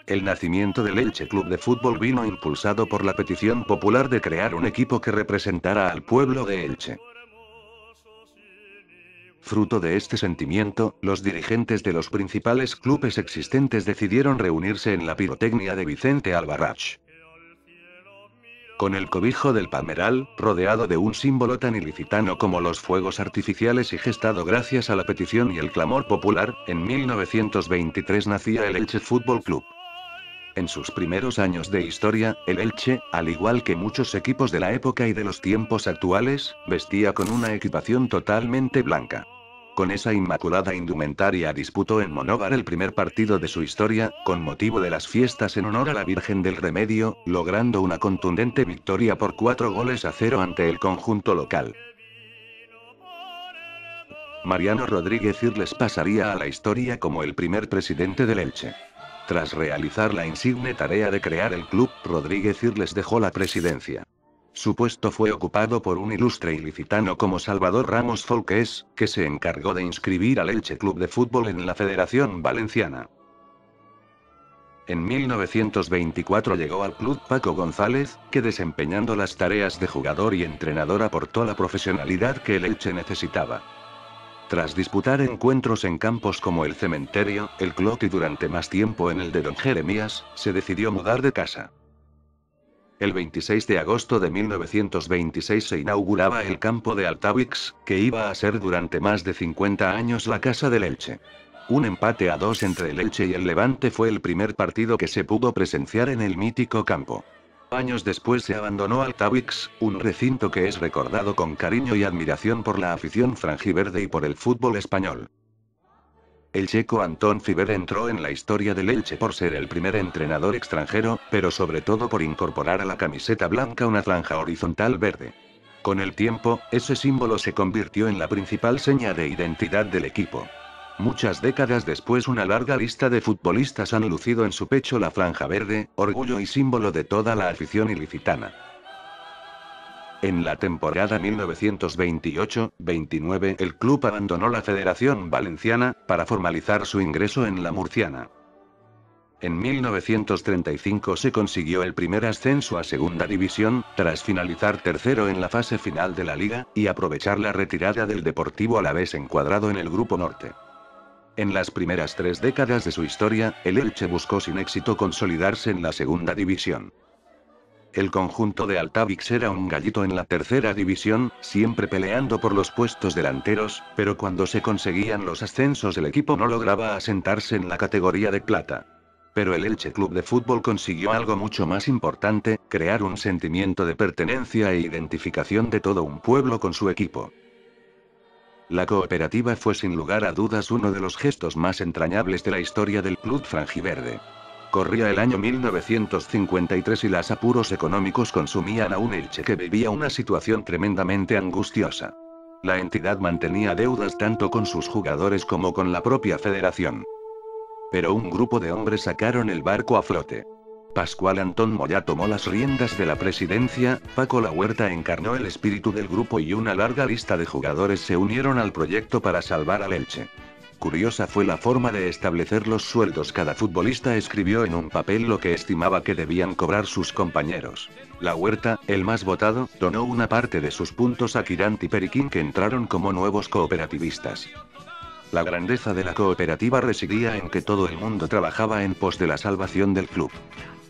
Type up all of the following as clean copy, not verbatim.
El nacimiento del Elche Club de Fútbol vino impulsado por la petición popular de crear un equipo que representara al pueblo de Elche. Fruto de este sentimiento, los dirigentes de los principales clubes existentes decidieron reunirse en la pirotecnia de Vicente Albarrach. Con el cobijo del palmeral, rodeado de un símbolo tan ilicitano como los fuegos artificiales y gestado gracias a la petición y el clamor popular, en 1923 nacía el Elche Fútbol Club. En sus primeros años de historia, el Elche, al igual que muchos equipos de la época y de los tiempos actuales, vestía con una equipación totalmente blanca. Con esa inmaculada indumentaria disputó en Monóvar el primer partido de su historia, con motivo de las fiestas en honor a la Virgen del Remedio, logrando una contundente victoria por 4-0 ante el conjunto local. Mariano Rodríguez Irles pasaría a la historia como el primer presidente del Elche. Tras realizar la insigne tarea de crear el club, Rodríguez Irles dejó la presidencia. Su puesto fue ocupado por un ilustre ilicitano como Salvador Ramos Folqués, que se encargó de inscribir al Elche Club de Fútbol en la Federación Valenciana. En 1924 llegó al club Paco González, que desempeñando las tareas de jugador y entrenador aportó la profesionalidad que el Elche necesitaba. Tras disputar encuentros en campos como el Cementerio, el Clot y durante más tiempo en el de Don Jeremías, se decidió mudar de casa. El 26 de agosto de 1926 se inauguraba el campo de Altavix, que iba a ser durante más de 50 años la casa del Elche. Un empate a 2 entre el Elche y el Levante fue el primer partido que se pudo presenciar en el mítico campo. Años después se abandonó Altavix, un recinto que es recordado con cariño y admiración por la afición franjiverde y por el fútbol español. El checo Antón Fiber entró en la historia del Elche por ser el primer entrenador extranjero, pero sobre todo por incorporar a la camiseta blanca una franja horizontal verde. Con el tiempo, ese símbolo se convirtió en la principal seña de identidad del equipo. Muchas décadas después, una larga lista de futbolistas han lucido en su pecho la franja verde, orgullo y símbolo de toda la afición ilicitana. En la temporada 1928-29, el club abandonó la Federación Valenciana, para formalizar su ingreso en la Murciana. En 1935 se consiguió el primer ascenso a Segunda División, tras finalizar tercero en la fase final de la Liga, y aprovechar la retirada del Deportivo Alavés encuadrado en el Grupo Norte. En las primeras 3 décadas de su historia, el Elche buscó sin éxito consolidarse en la Segunda División. El conjunto de Altavix era un gallito en la tercera división, siempre peleando por los puestos delanteros, pero cuando se conseguían los ascensos el equipo no lograba asentarse en la categoría de plata. Pero el Elche Club de Fútbol consiguió algo mucho más importante, crear un sentimiento de pertenencia e identificación de todo un pueblo con su equipo. La cooperativa fue sin lugar a dudas uno de los gestos más entrañables de la historia del club franjiverde. Corría el año 1953 y los apuros económicos consumían a un Elche que vivía una situación tremendamente angustiosa. La entidad mantenía deudas tanto con sus jugadores como con la propia federación. Pero un grupo de hombres sacaron el barco a flote. Pascual Antón Moya tomó las riendas de la presidencia, Paco Lahuerta encarnó el espíritu del grupo y una larga lista de jugadores se unieron al proyecto para salvar al Elche. Curiosa fue la forma de establecer los sueldos. Cada futbolista escribió en un papel lo que estimaba que debían cobrar sus compañeros. Lahuerta, el más votado, donó una parte de sus puntos a Quirant y Periquín, que entraron como nuevos cooperativistas. La grandeza de la cooperativa residía en que todo el mundo trabajaba en pos de la salvación del club.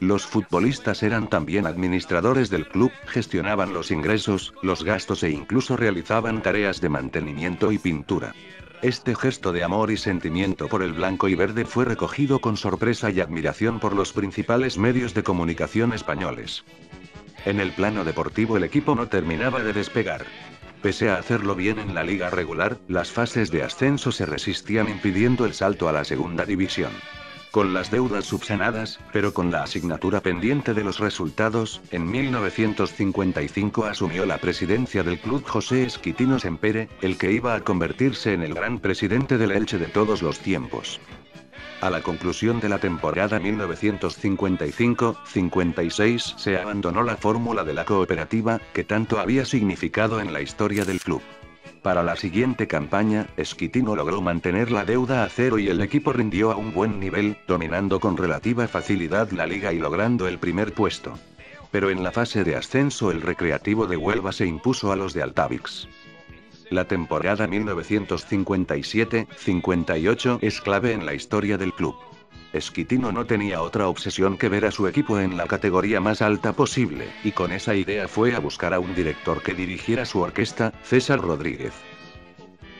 Los futbolistas eran también administradores del club, gestionaban los ingresos, los gastos e incluso realizaban tareas de mantenimiento y pintura. Este gesto de amor y sentimiento por el blanco y verde fue recogido con sorpresa y admiración por los principales medios de comunicación españoles. En el plano deportivo el equipo no terminaba de despegar. Pese a hacerlo bien en la liga regular, las fases de ascenso se resistían impidiendo el salto a la segunda división. Con las deudas subsanadas, pero con la asignatura pendiente de los resultados, en 1955 asumió la presidencia del club José Esquitino Sempere, el que iba a convertirse en el gran presidente del Elche de todos los tiempos. A la conclusión de la temporada 1955-56 se abandonó la fórmula de la cooperativa, que tanto había significado en la historia del club. Para la siguiente campaña, Esquitino logró mantener la deuda a cero y el equipo rindió a un buen nivel, dominando con relativa facilidad la liga y logrando el primer puesto. Pero en la fase de ascenso el Recreativo de Huelva se impuso a los de Altavix. La temporada 1957-58 es clave en la historia del club. Esquitino no tenía otra obsesión que ver a su equipo en la categoría más alta posible, y con esa idea fue a buscar a un director que dirigiera su orquesta, César Rodríguez.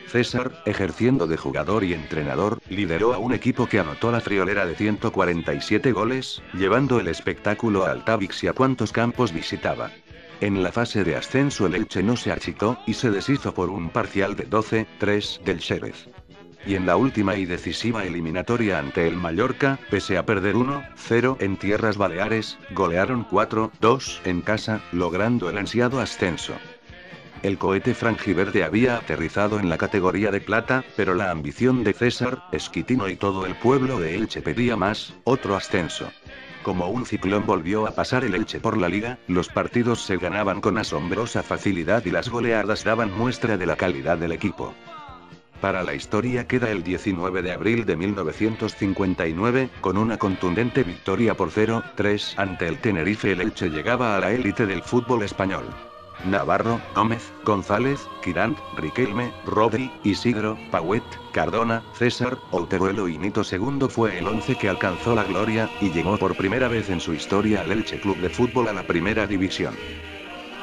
César, ejerciendo de jugador y entrenador, lideró a un equipo que anotó la friolera de 147 goles, llevando el espectáculo a Altavix y a cuantos campos visitaba. En la fase de ascenso el Elche no se achicó, y se deshizo por un parcial de 12-3 del Xerez. Y en la última y decisiva eliminatoria ante el Mallorca, pese a perder 1-0 en Tierras Baleares, golearon 4-2 en casa, logrando el ansiado ascenso. El cohete franjiverde había aterrizado en la categoría de plata, pero la ambición de César, Esquitino y todo el pueblo de Elche pedía más, otro ascenso. Como un ciclón volvió a pasar el Elche por la liga, los partidos se ganaban con asombrosa facilidad y las goleadas daban muestra de la calidad del equipo. Para la historia queda el 19 de abril de 1959, con una contundente victoria por 0-3 ante el Tenerife. El Elche llegaba a la élite del fútbol español. Navarro, Gómez, González, Quirant, Riquelme, Rodri, Isidro, Pauet, Cardona, César, Outeruelo y Nito II fue el 11 que alcanzó la gloria, y llegó por primera vez en su historia al Elche Club de Fútbol a la primera división.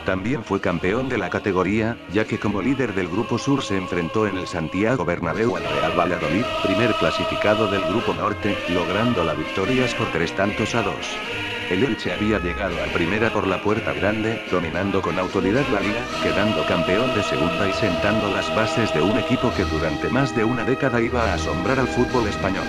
También fue campeón de la categoría, ya que como líder del Grupo Sur se enfrentó en el Santiago Bernabéu al Real Valladolid, primer clasificado del Grupo Norte, logrando la victoria por 3-2. El Elche había llegado a primera por la puerta grande, dominando con autoridad la liga, quedando campeón de segunda y sentando las bases de un equipo que durante más de una década iba a asombrar al fútbol español.